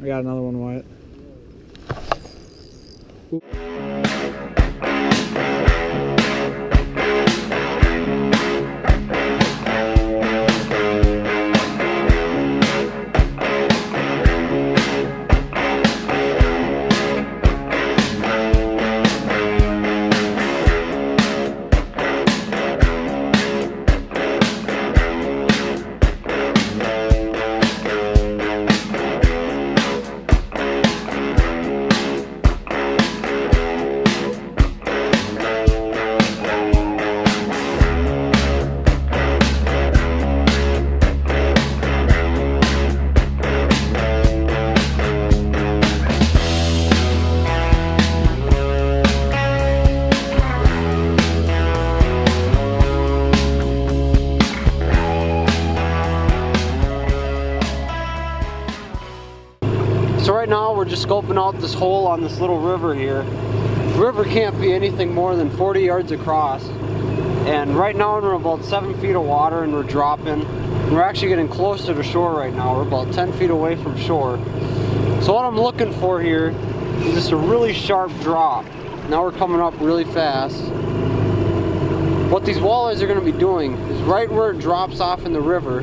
I got another one, Wyatt. Oop. So right now we're just scoping out this hole on this little river here. The river can't be anything more than 40 yards across. And right now we're about 7 feet of water and we're dropping. And we're actually getting closer to shore right now. We're about 10 feet away from shore. So what I'm looking for here is just a really sharp drop. Now we're coming up really fast. What these walleyes are going to be doing is right where it drops off in the river,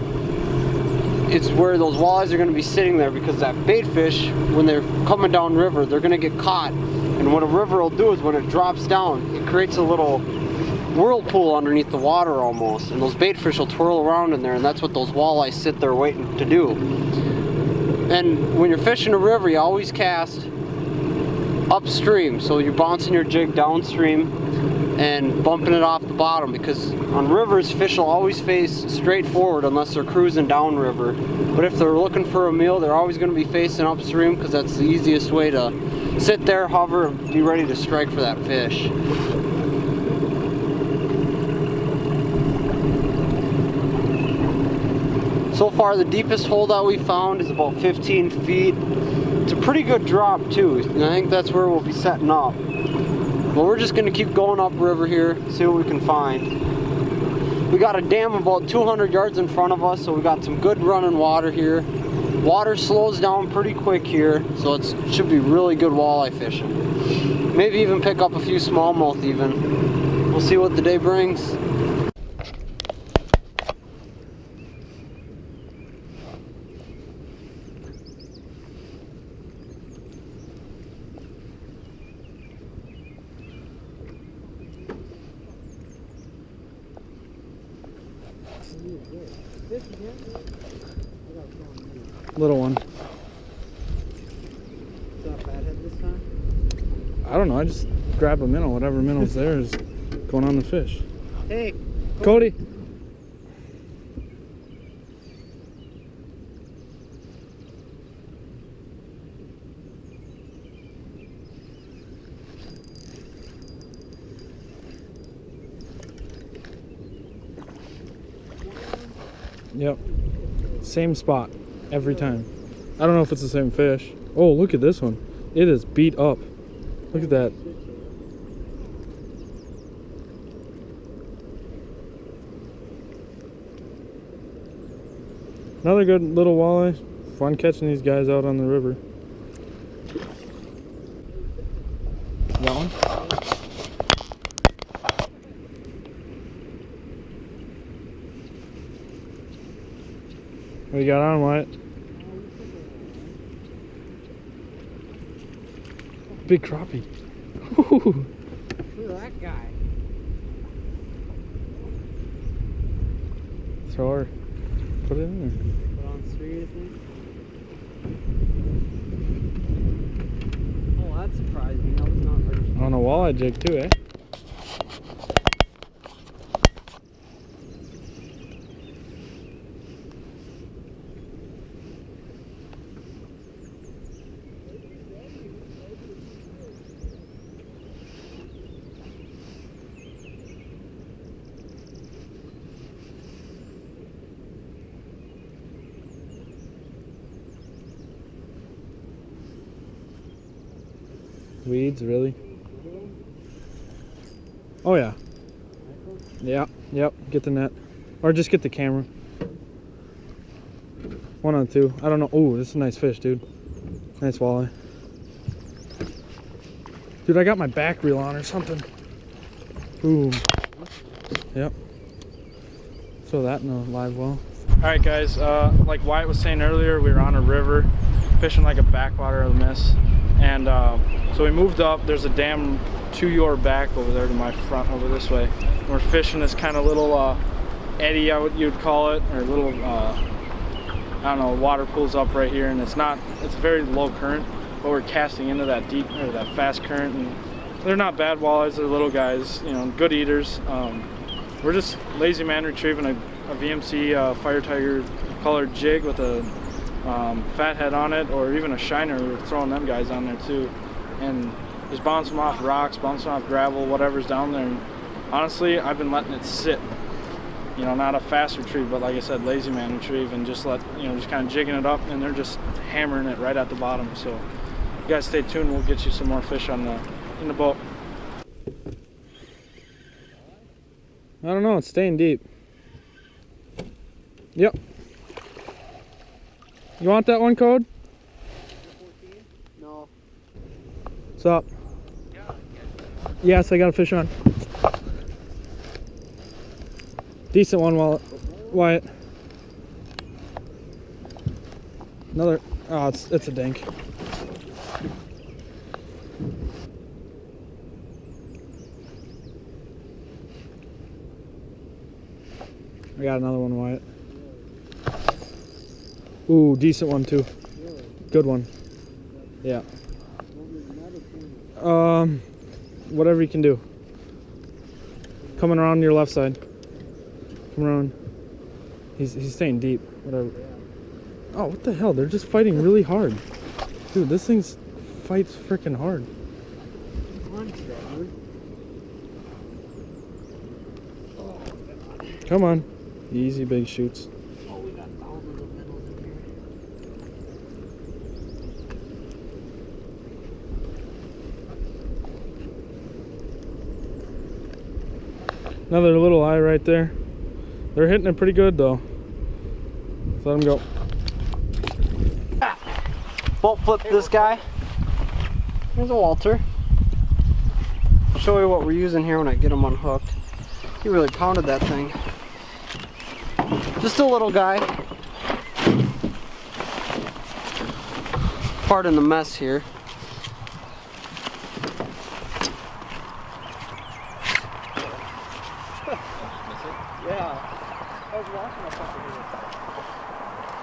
it's where those walleyes are going to be sitting there, because that bait fish, when they're coming down river, they're going to get caught. And what a river will do is when it drops down, it creates a little whirlpool underneath the water almost, and those bait fish will twirl around in there, and that's what those walleyes sit there waiting to do. And when you're fishing a river, you always cast upstream, so you're bouncing your jig downstream and bumping it off the bottom, because on rivers fish will always face straight forward unless they're cruising downriver. But if they're looking for a meal, they're always going to be facing upstream, because that's the easiest way to sit there, hover, and be ready to strike for that fish. So far the deepest hole that we found is about 15 feet. It's a pretty good drop too, and I think that's where we'll be setting up. But we're just going to keep going upriver here, see what we can find. We got a dam about 200 yards in front of us, so we got some good running water here. Water slows down pretty quick here, so it should be really good walleye fishing. Maybe even pick up a few smallmouth even. We'll see what the day brings. Little one. Is that a fathead this time? I don't know, I just grab a minnow. Whatever minnow's there is going on the fish. Hey, Cody! Yep. Same spot every time. I don't know if it's the same fish. Oh, look at this one. It is beat up. Look at that. Another good little walleye. Fun catching these guys out on the river. That one? What you got on, Wyatt? Big crappie. Ooh. Look at that guy. Throw her. Put it in there. Put on 3, I think. Oh, that surprised me. That was not very. On a walleye jig too, eh? Weeds, really? Oh yeah. Yeah, yep, get the net. Or just get the camera. 1 on 2. I don't know. Oh, this is a nice fish, dude. Nice walleye. Dude, I got my back reel on or something. Boom. Yep. Throw that in a live well. Alright guys, like Wyatt was saying earlier, we were on a river fishing like a backwater of the Miss. And so we moved up. There's a dam to your back over there to my front over this way. And we're fishing this kind of little eddy, you'd call it, or little, I don't know, water pools up right here. And it's a very low current, but we're casting into that deep, or that fast current. And they're not bad walleyes, they're little guys, you know, good eaters. We're just lazy man retrieving a VMC Fire Tiger colored jig with a fat head on it, or even a shiner. We're throwing them guys on there too, and just bouncing them off rocks, bouncing off gravel, whatever's down there. And honestly, I've been letting it sit. You know, not a fast retrieve, but like I said, lazy man retrieve, and just kind of jigging it up, and they're just hammering it right at the bottom. So you guys stay tuned. We'll get you some more fish in the boat. I don't know. It's staying deep. Yep. You want that one, Code? No. What's up? Yes, I got a fish on. Decent one, Wyatt. Another. Oh, it's a dink. I got another one, Wyatt. Ooh, decent one too. Good one. Yeah. Whatever you can do. Coming around your left side. Come around. He's staying deep. Whatever. Oh, what the hell? They're just fighting really hard. Dude, this thing fights freaking hard. Come on. Easy big shoots. Oh, we got thousands of minnows in here. Another little eye right there. They're hitting it pretty good though. Let's let them go. Bolt flip this guy. Here's a Walter. I'll show you what we're using here when I get him unhooked. He really pounded that thing. Just a little guy. Pardon the mess here.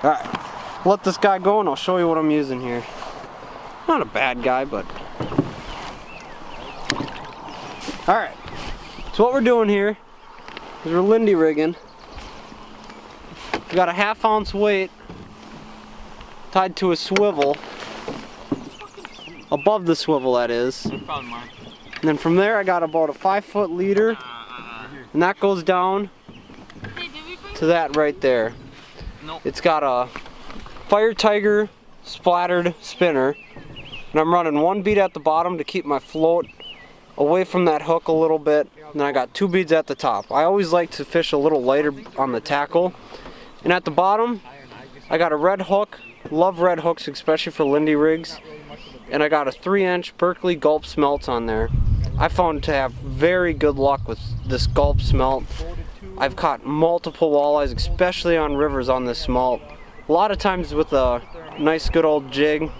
Alright, let this guy go and I'll show you what I'm using here. Not a bad guy, but... Alright, so what we're doing here is we're Lindy rigging. We got a 1/2 ounce weight tied to a swivel. Above the swivel, that is. And then from there I got about a 5-foot leader. And that goes down to that right there. It's got a Fire Tiger splattered spinner, and I'm running 1 bead at the bottom to keep my float away from that hook a little bit, and then I got 2 beads at the top. I always like to fish a little lighter on the tackle, and at the bottom I got a red hook. Love red hooks, especially for Lindy rigs, and I got a 3-inch Berkeley gulp smelt on there. I found to have very good luck with this gulp smelt. I've caught multiple walleyes, especially on rivers on this smelt. A lot of times with a nice good old jig,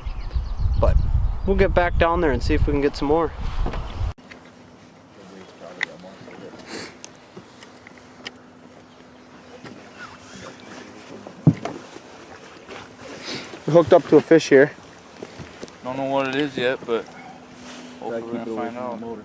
but we'll get back down there and see if we can get some more. We're hooked up to a fish here. Don't know what it is yet, but hopefully we're gonna find out.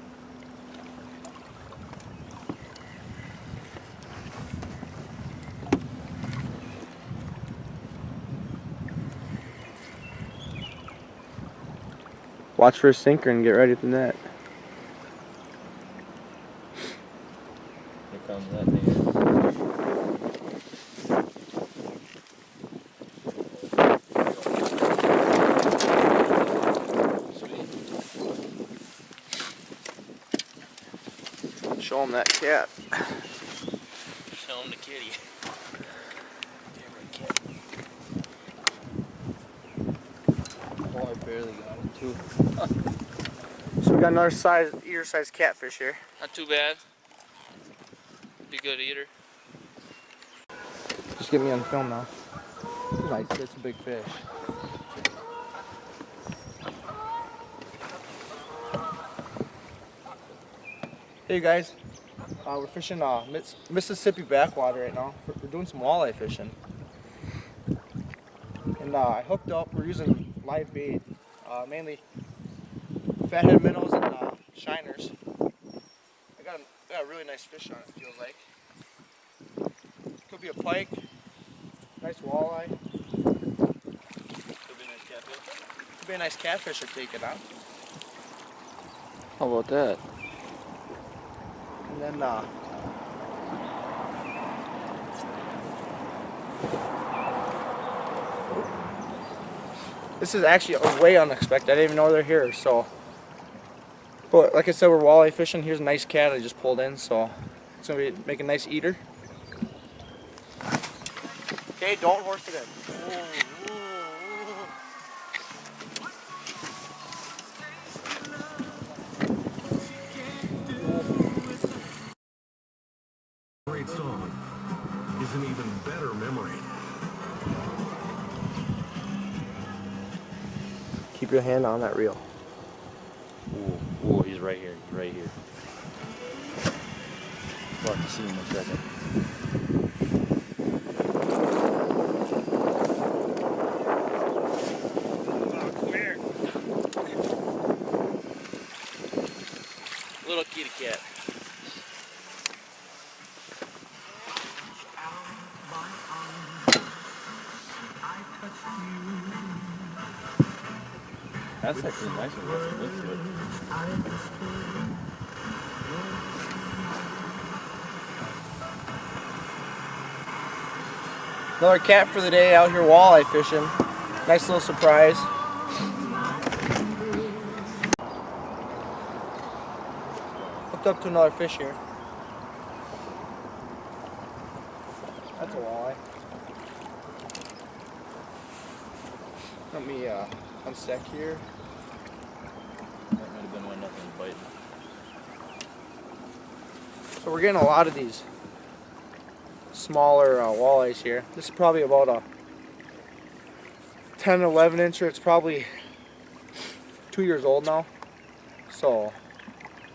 Watch for a sinker and get ready for that. Here comes that thing. Show him that cat. Show him the kitty. barely got him too. So we got another eater-sized catfish here. Not too bad. Be good eater. Just get me on film now. Nice, that's a big fish. Hey guys, we're fishing Mississippi backwater right now. We're doing some walleye fishing. And I hooked up, we're using live bait, mainly fathead minnows and shiners. I got a really nice fish on it, it feels like. Could be a pike, nice walleye. Could be a nice catfish. Could be a nice catfish to take it on. How about that? And then this is actually way unexpected. I didn't even know they're here. So, but like I said, we're walleye fishing. Here's a nice cat I just pulled in, so it's gonna make a nice eater. Okay, don't horse it in. Great song is an even better memory. Keep your hand on that reel. Ooh, he's right here. He's right here. We'll have to see him in a second. Little kitty cat. That's actually nice and looks to it. Another cat for the day out here walleye fishing. Nice little surprise. Hooked up to another fish here. That's a walleye. Let me unstack here. That might have been when nothing was biting. So we're getting a lot of these smaller walleyes here. This is probably about a 10 11 incher. It's probably 2 years old now. So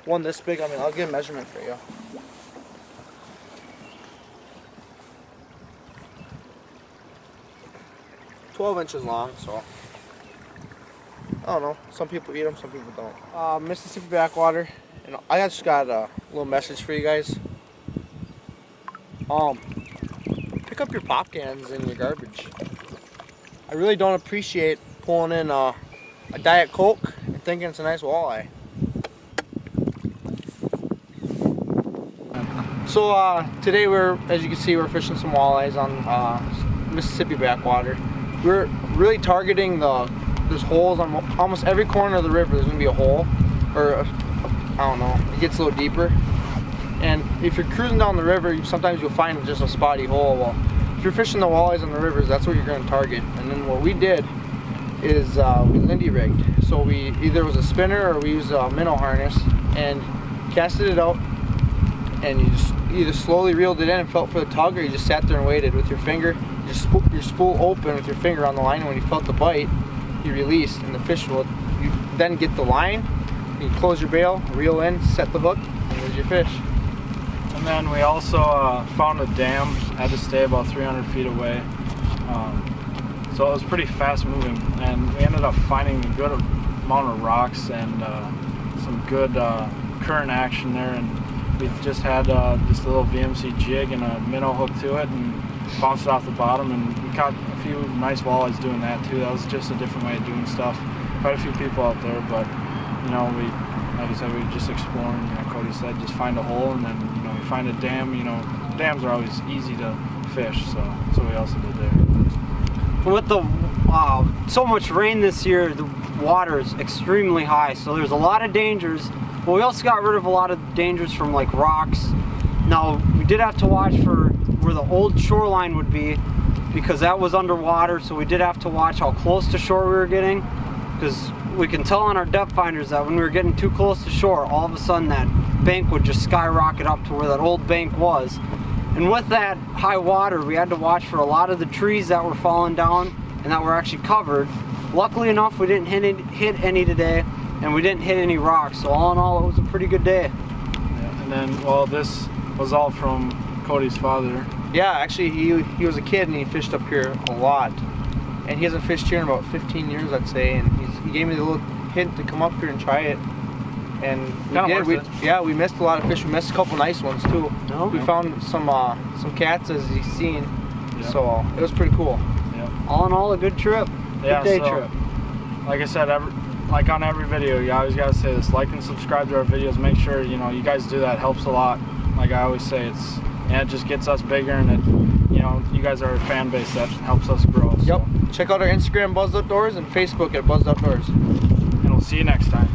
one this big, I mean, I'll get a measurement for you. 12 inches long, so I don't know. Some people eat them, some people don't. Mississippi backwater, and I just got a little message for you guys. Pick up your pop cans and your garbage. I really don't appreciate pulling in a Diet Coke and thinking it's a nice walleye. So today as you can see, we're fishing some walleyes on Mississippi backwater. We're really targeting there's holes on almost every corner of the river. There's gonna be a hole, or I don't know, it gets a little deeper. And if you're cruising down the river, sometimes you'll find just a spotty hole. Well, if you're fishing the walleyes on the rivers, that's what you're gonna target. And then what we did is we Lindy rigged. So we either was a spinner or we used a minnow harness and casted it out, and you just either slowly reeled it in and felt for the tug, or you just sat there and waited with your finger. Your spool open with your finger on the line, and when you felt the bite, you released, and the fish will. You then get the line, you close your bail, reel in, set the hook, and there's your fish. And then we also found a dam. Had to stay about 300 feet away, so it was pretty fast moving, and we ended up finding a good amount of rocks and some good current action there. And we just had just a little VMC jig and a minnow hook to it, and bounced it off the bottom, and we caught a few nice walleyes doing that too. That was just a different way of doing stuff. Quite a few people out there, but you know, like I said, we were just exploring. You know, Cody said, just find a hole, and then you know, we find a dam. You know, dams are always easy to fish, so that's what we also did there. With the so much rain this year, the water is extremely high, so there's a lot of dangers. But we also got rid of a lot of dangers from like rocks. Now we did have to watch for where the old shoreline would be, because that was underwater, so we did have to watch how close to shore we were getting. because we can tell on our depth finders that when we were getting too close to shore, all of a sudden that bank would just skyrocket up to where that old bank was. And with that high water, we had to watch for a lot of the trees that were falling down and that were actually covered. Luckily enough, we didn't hit any today, and we didn't hit any rocks. So all in all, it was a pretty good day. Yeah, and then, well, this was all from Cody's father. Yeah, actually, he was a kid and he fished up here a lot. And he hasn't fished here in about 15 years, I'd say. And he gave me the little hint to come up here and try it. And we did. We missed a lot of fish. We missed a couple nice ones too. No? We found some cats, as you've seen. Yeah. So it was pretty cool. Yeah. All in all, a good trip. Yeah, Good day so, trip. like I said, like on every video, you always gotta say this: like and subscribe to our videos. Make sure you guys do that. It helps a lot. Like I always say, it just gets us bigger, and you guys are a fan base that helps us grow. So. Yep. Check out our Instagram, Buzzed Outdoors, and Facebook at Buzzed Outdoors. And we'll see you next time.